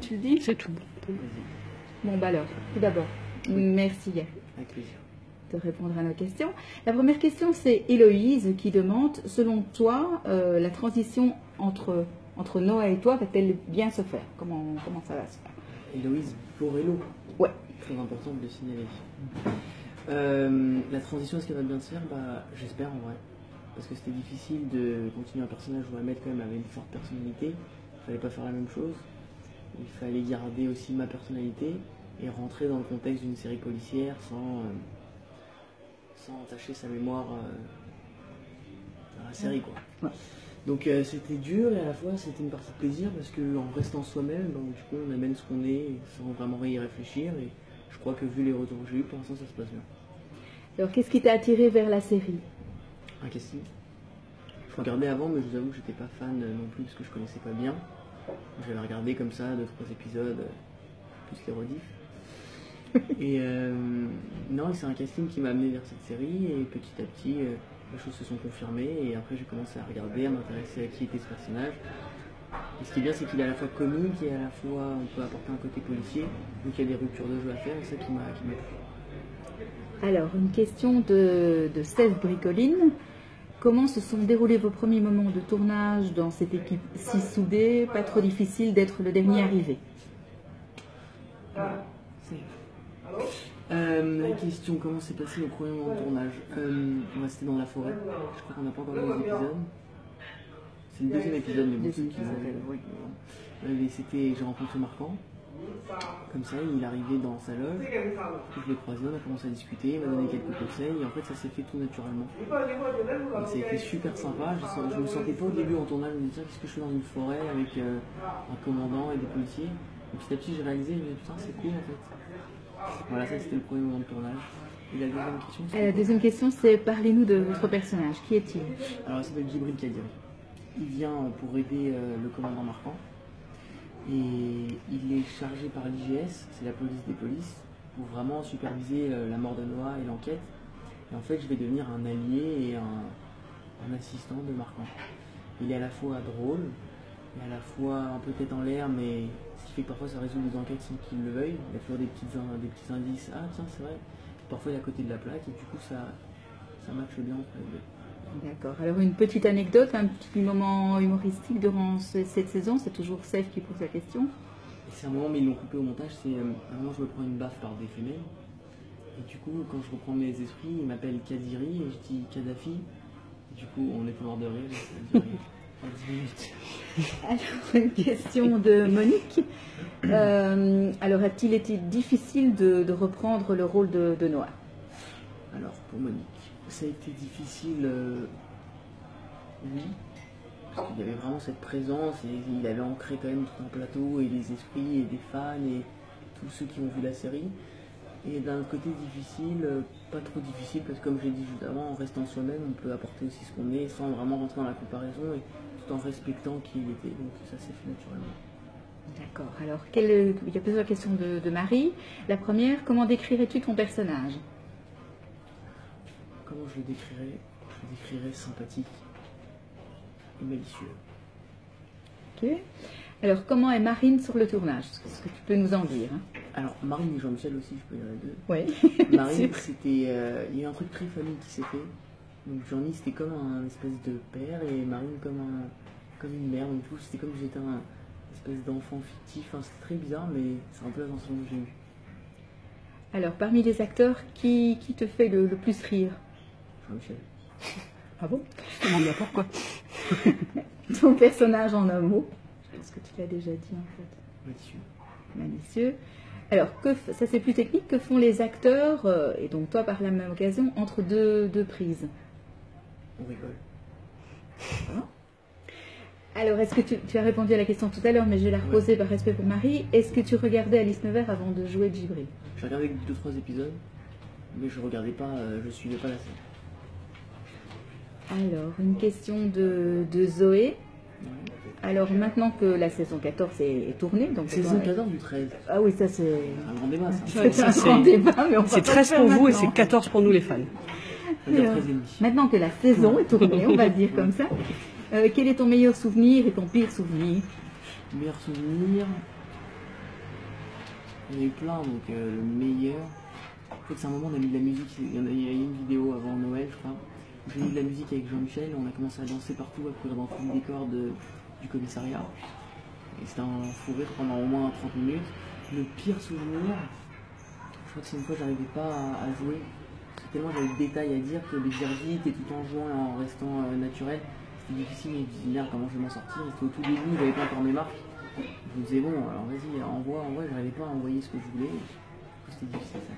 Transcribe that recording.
Tu le dis? C'est tout. Bon, bah alors, tout d'abord, merci Avec plaisir. de répondre à nos questions. La première question, c'est Héloïse qui demande, selon toi, la transition entre Noah et toi va-t-elle bien se faire? Comment ça va se faire? Héloïse pour Hello. Ouais. Très important de le signaler. La transition, est-ce qu'elle va bien se faire? J'espère en vrai. Parce que c'était difficile de continuer un personnage où Ahmed quand même avait une forte personnalité. Il fallait pas faire la même chose. Il fallait garder aussi ma personnalité et rentrer dans le contexte d'une série policière sans entacher sa mémoire dans la série, quoi. Ouais. Donc c'était dur et à la fois c'était une partie de plaisir parce qu'en restant soi-même, donc, du coup on amène ce qu'on est sans vraiment y réfléchir, et je crois que vu les retours que j'ai eu, pour l'instant ça se passe bien. Alors, qu'est-ce qui t'a attiré vers la série? Un casting. Je regardais avant, mais je vous avoue que j'étais pas fan non plus parce que je connaissais pas bien. J'avais regardé comme ça 2-3 épisodes, plus les rediffs. Et non, c'est un casting qui m'a amené vers cette série, et petit à petit les choses se sont confirmées, et après j'ai commencé à regarder, à m'intéresser à qui était ce personnage. Et ce qui est bien, c'est qu'il est à la fois comique et à la fois on peut apporter un côté policier, donc il y a des ruptures de jeu à faire, et c'est ça qui m'a plu. Alors, une question de Steph Bricoline. Comment se sont déroulés vos premiers moments de tournage dans cette équipe si soudée? Pas trop difficile d'être le dernier arrivé? La question, comment s'est passé le premier moment de tournage? C'était dans la forêt, je crois qu'on n'a pas encore vu les épisodes. C'est le deuxième épisode, mais bon, ceux qui j'ai rencontré Marquand, comme ça, il est arrivé dans sa loge, je l'ai croisé, on a commencé à discuter, il m'a donné quelques conseils, et en fait ça s'est fait tout naturellement. Donc, ça a été super sympa, je me sentais pas au début en tournage, je me disais qu'est-ce que je fais dans une forêt avec un commandant et des policiers. Et petit à petit j'ai réalisé, je me disais putain c'est cool en fait. Voilà, ça c'était le premier moment de tournage. Et la deuxième question, La deuxième question, c'est parlez-nous de votre personnage. Qui est-il? Alors il s'appelle Djibril Kadiri. Il vient pour aider le commandant Marquand. Et il est chargé par l'IGS, c'est la police des polices, pour vraiment superviser la mort de Noah et l'enquête. Et en fait, je vais devenir un allié et un assistant de Marquand. Il est à la fois drôle, et à la fois un peu tête en l'air, mais ce qui fait que parfois ça résout des enquêtes sans qu'il le veuille. Il y a toujours des petits indices, ah tiens c'est vrai. Parfois il est à côté de la plaque, et du coup ça matche bien entre les deux. D'accord. Alors, une petite anecdote, un petit moment humoristique durant cette saison, c'est toujours Seth qui pose la question. C'est un moment, mais ils l'ont coupé au montage, c'est un moment je me prends une baffe par des femelles. Et du coup, quand je reprends mes esprits, ils m'appellent Kadiri et je dis Kadhafi. Et du coup, on était mort de rire, ça a duré 10 minutes. Alors, une question de Monique. Alors, a-t-il été difficile de reprendre le rôle de Noah? Alors, pour Monique, ça a été difficile, oui, parce qu'il y avait vraiment cette présence, et il avait ancré quand même tout un plateau, et les esprits, et des fans, et tous ceux qui ont vu la série. Et d'un côté difficile, pas trop difficile, parce que comme j'ai dit juste avant, en restant soi-même, on peut apporter aussi ce qu'on est, sans vraiment rentrer dans la comparaison, et tout en respectant qui il était, donc ça s'est fait naturellement. D'accord. Alors, il y a plusieurs questions de Marie. La première, comment décrirais-tu ton personnage? Comment je le décrirais? Je le décrirais sympathique et malicieux. Ok. Alors, comment est Marine sur le tournage? Est-ce que tu peux nous en dire? Alors, Marine et Jean-Michel aussi, je peux dire les deux. Oui. Marine, c'était, il y a eu un truc très famille qui s'est fait. Donc, Jean-Mi, c'était comme un espèce de père, et Marine comme une mère. Donc, du coup, c'était comme si j'étais un espèce d'enfant fictif. Enfin, c'était très bizarre, mais c'est un peu la sensation que j'ai eue. Alors, parmi les acteurs, qui te fait le plus rire? Jean-Michel. Ah bon? Je te demande bien pourquoi. Ton personnage en un mot? Je pense que tu l'as déjà dit en fait. Malicieux. Malicieux. Alors, ça c'est plus technique, que font les acteurs, et donc toi par la même occasion, entre deux prises? On rigole. Alors, est-ce que tu as répondu à la question tout à l'heure, mais je vais la reposer par respect pour Marie. Est-ce que tu regardais Alice Nevers avant de jouer Djibril? J'ai regardé 2-3 épisodes, mais je regardais pas, je suivais pas la série. Alors, une question de Zoé. Ouais. Alors, maintenant que la saison 14 est tournée, donc Saison 14 ou 13? Ah oui, ça c'est Un grand débat, ça. c'est un grand débat, mais on va C'est pas 13 le pour faire vous et maintenant. c'est 14 pour nous les fans. On va dire Alors, 13 et demi. maintenant que la saison est tournée, on va le dire comme ça, quel est ton meilleur souvenir et ton pire souvenir? Meilleur souvenir, Il y en a eu plein, donc le meilleur. En fait, c'est un moment, on a mis de la musique. Il y a eu une vidéo avant Noël, je crois. J'ai mis de la musique avec Jean-Michel. On a commencé à danser partout, à courir dans tous les décors du commissariat. Et c'était un fou rire pendant au moins 30 minutes. Le pire souvenir, je crois que c'est une fois, j'arrivais pas à jouer. Parce que tellement j'avais de détails à dire que de dire vite et tout en jouant et en restant naturel, c'était difficile. Et je me disais, merde, comment je vais m'en sortir? C'était au tout début, j'avais pas encore mes marques. Je me disais, bon, alors vas-y, envoie, j'arrivais pas à envoyer ce que je voulais. C'était difficile ça.